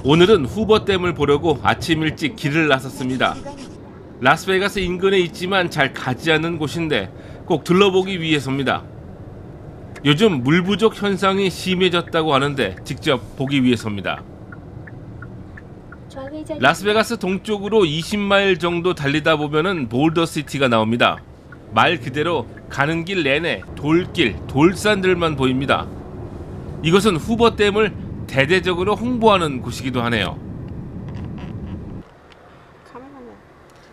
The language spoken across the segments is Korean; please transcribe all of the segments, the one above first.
오늘은 후버댐을 보려고 아침 일찍 길을 나섰습니다. 라스베가스 인근에 있지만 잘 가지 않는 곳인데 꼭 들러보기 위해서입니다. 요즘 물 부족 현상이 심해졌다고 하는데 직접 보기 위해서입니다. 라스베가스 동쪽으로 20마일 정도 달리다 보면은 볼더시티가 나옵니다. 말 그대로 가는 길 내내 돌길, 돌산들만 보입니다. 이것은 후버댐을 대대적으로 홍보하는 곳이기도 하네요.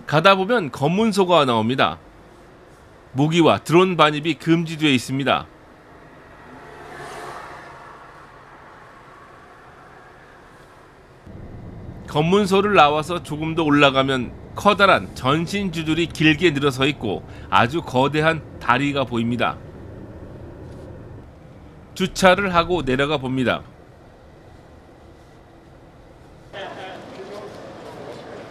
가다 보면 검문소가 나옵니다. 무기와 드론 반입이 금지되어 있습니다. 검문소를 나와서 조금 더 올라가면 커다란 전신주들이 길게 늘어서 있고 아주 거대한 다리가 보입니다. 주차를 하고 내려가 봅니다.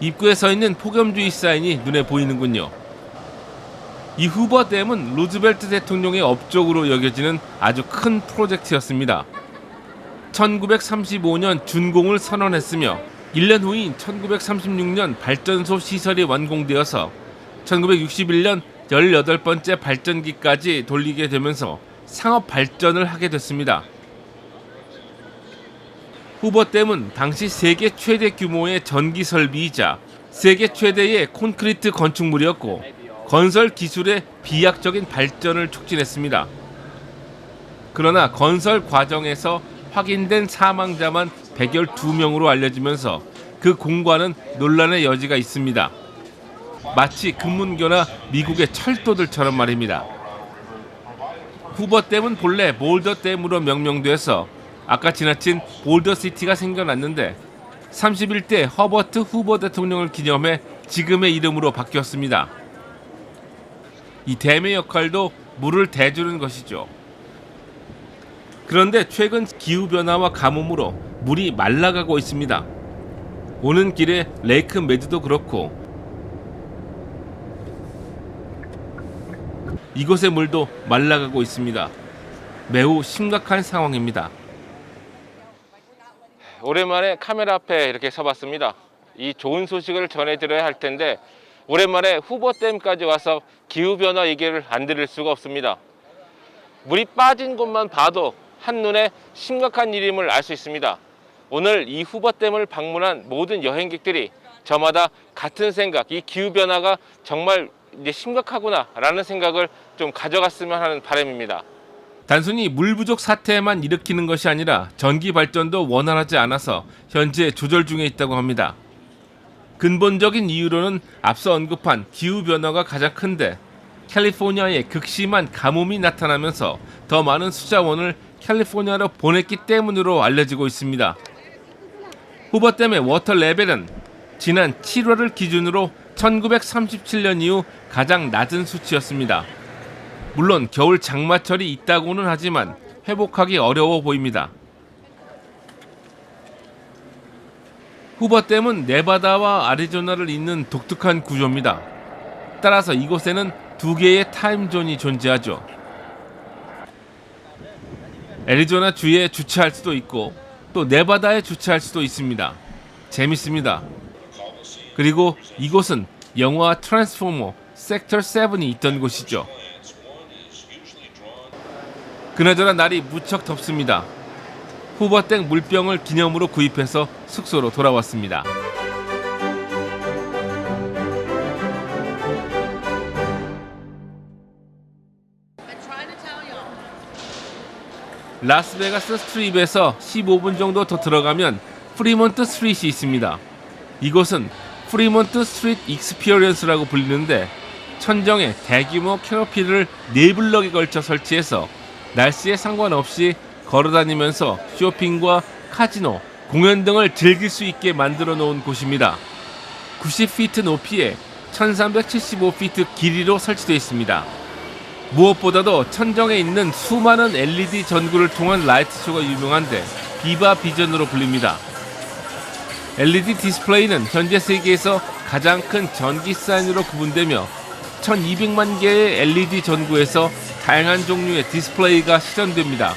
입구에 서 있는 폭염주의 사인이 눈에 보이는군요. 이 후버댐은 루즈벨트 대통령의 업적으로 여겨지는 아주 큰 프로젝트였습니다. 1935년 준공을 선언했으며 1년 후인 1936년 발전소 시설이 완공되어서 1961년 18번째 발전기까지 돌리게 되면서 상업 발전을 하게 됐습니다. 후버댐은 당시 세계 최대 규모의 전기 설비이자 세계 최대의 콘크리트 건축물이었고 건설 기술의 비약적인 발전을 촉진했습니다. 그러나 건설 과정에서 확인된 사망자만 112명으로 알려지면서 그 공과는 논란의 여지가 있습니다. 마치 금문교나 미국의 철도들처럼 말입니다. 후버댐은 본래 볼더댐으로 명명돼서 아까 지나친 볼더시티가 생겨났는데 31대 허버트 후버 대통령을 기념해 지금의 이름으로 바뀌었습니다. 이 댐의 역할도 물을 대주는 것이죠. 그런데 최근 기후변화와 가뭄으로 물이 말라가고 있습니다. 오는 길에 레이크 메드도 그렇고 이곳의 물도 말라가고 있습니다. 매우 심각한 상황입니다. 오랜만에 카메라 앞에 이렇게 서봤습니다. 이 좋은 소식을 전해드려야 할 텐데 오랜만에 후버댐까지 와서 기후변화 얘기를 안 드릴 수가 없습니다. 물이 빠진 곳만 봐도 한눈에 심각한 일임을 알 수 있습니다. 오늘 이 후버댐을 방문한 모든 여행객들이 저마다 같은 생각, 이 기후변화가 정말 이제 심각하구나 라는 생각을 좀 가져갔으면 하는 바람입니다. 단순히 물 부족 사태만 일으키는 것이 아니라 전기 발전도 원활하지 않아서 현재 조절 중에 있다고 합니다. 근본적인 이유로는 앞서 언급한 기후변화가 가장 큰데 캘리포니아에 극심한 가뭄이 나타나면서 더 많은 수자원을 캘리포니아로 보냈기 때문으로 알려지고 있습니다. 후버댐의 워터 레벨은 지난 7월을 기준으로 1937년 이후 가장 낮은 수치였습니다. 물론 겨울 장마철이 있다고는 하지만 회복하기 어려워 보입니다. 후버댐은 네바다와 아리조나를 잇는 독특한 구조입니다. 따라서 이곳에는 두 개의 타임존이 존재하죠. 애리조나 주에 주차할 수도 있고 또 네바다에 주차할 수도 있습니다. 재밌습니다. 그리고 이곳은 영화 트랜스포머 섹터 7이 있던 곳이죠. 그나저나 날이 무척 덥습니다. 후버댐 물병을 기념으로 구입해서 숙소로 돌아왔습니다. 라스베가스 스트립에서 15분 정도 더 들어가면 프리몬트 스트릿이 있습니다. 이곳은 프리몬트 스트릿 익스피리언스라고 불리는데 천정에 대규모 캐노피를 4블럭에 걸쳐 설치해서 날씨에 상관없이 걸어다니면서 쇼핑과 카지노, 공연 등을 즐길 수 있게 만들어 놓은 곳입니다. 90피트 높이에 1375피트 길이로 설치되어 있습니다. 무엇보다도 천정에 있는 수많은 LED 전구를 통한 라이트쇼가 유명한데 비바 비전으로 불립니다. LED 디스플레이는 현재 세계에서 가장 큰 전기 사인으로 구분되며 1200만 개의 LED 전구에서 다양한 종류의 디스플레이가 실현됩니다.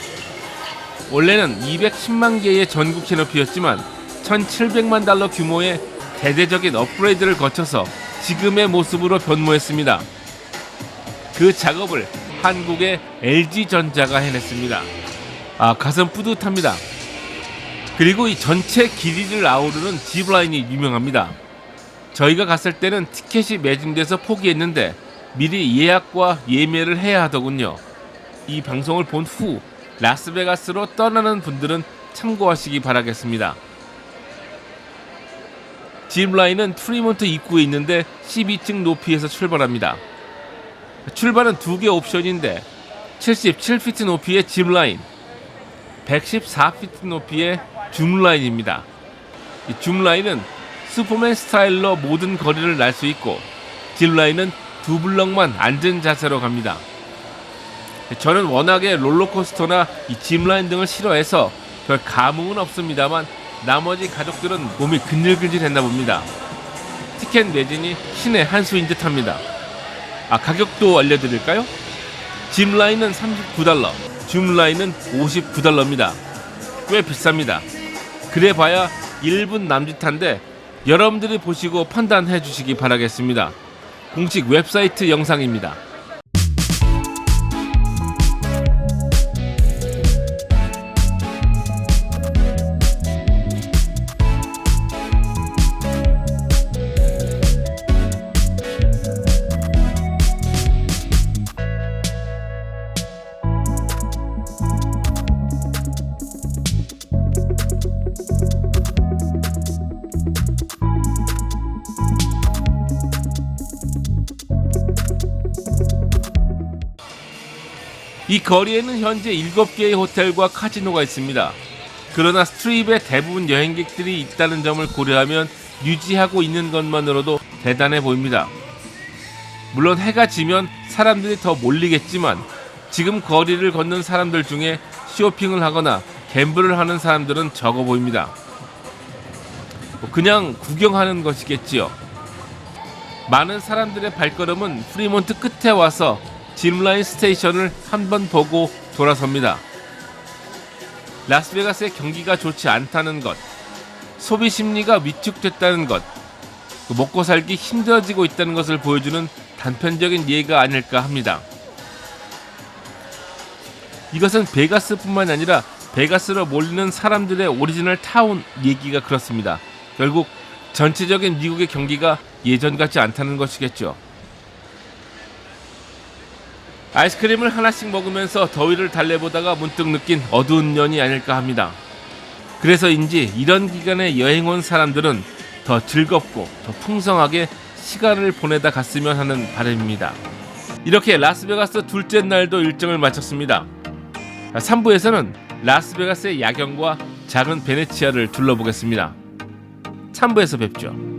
원래는 210만 개의 전구 캐노피였지만 $1,700만 달러 규모의 대대적인 업그레이드를 거쳐서 지금의 모습으로 변모했습니다. 그 작업을 한국의 LG전자가 해냈습니다. 가슴 뿌듯합니다. 그리고 이 전체 길이를 아우르는 짚라인이 유명합니다. 저희가 갔을 때는 티켓이 매진돼서 포기했는데 미리 예약과 예매를 해야 하더군요. 이 방송을 본 후 라스베가스로 떠나는 분들은 참고하시기 바라겠습니다. 짚라인은 프리몬트 입구에 있는데 12층 높이에서 출발합니다. 출발은 2개 옵션인데 77피트 높이의 짚라인, 114피트 높이의 줌라인입니다. 이 줌라인은 슈퍼맨 스타일로 모든 거리를 날 수 있고 짚라인은 2블럭만 앉은 자세로 갑니다. 저는 워낙에 롤러코스터나 이 짚라인 등을 싫어해서 별 감흥은 없습니다만 나머지 가족들은 몸이 근질근질했나 봅니다. 티켓 매진이 신의 한 수인 듯합니다. 가격도 알려드릴까요? 짚라인은 $39, 줌라인은 $59입니다. 꽤 비쌉니다. 그래봐야 1분 남짓한데 여러분들이 보시고 판단해 주시기 바라겠습니다. 공식 웹사이트 영상입니다. 이 거리에는 현재 7개의 호텔과 카지노가 있습니다. 그러나 스트립에 대부분 여행객들이 있다는 점을 고려하면 유지하고 있는 것만으로도 대단해 보입니다. 물론 해가 지면 사람들이 더 몰리겠지만 지금 거리를 걷는 사람들 중에 쇼핑을 하거나 갬블을 하는 사람들은 적어 보입니다. 그냥 구경하는 것이겠지요. 많은 사람들의 발걸음은 프리몬트 끝에 와서 짚라인 스테이션을 한번 보고 돌아섭니다. 라스베가스의 경기가 좋지 않다는 것, 소비 심리가 위축됐다는 것, 먹고 살기 힘들어지고 있다는 것을 보여주는 단편적인 예가 아닐까 합니다. 이것은 베가스뿐만 아니라 베가스로 몰리는 사람들의 오리지널 타운 얘기가 그렇습니다. 결국 전체적인 미국의 경기가 예전 같지 않다는 것이겠죠. 아이스크림을 하나씩 먹으면서 더위를 달래보다가 문득 느낀 어두운 면이 아닐까 합니다. 그래서인지 이런 기간에 여행 온 사람들은 더 즐겁고 더 풍성하게 시간을 보내다 갔으면 하는 바람입니다. 이렇게 라스베가스 둘째 날도 일정을 마쳤습니다. 3부에서는 라스베가스의 야경과 작은 베네치아를 둘러보겠습니다. 3부에서 뵙죠.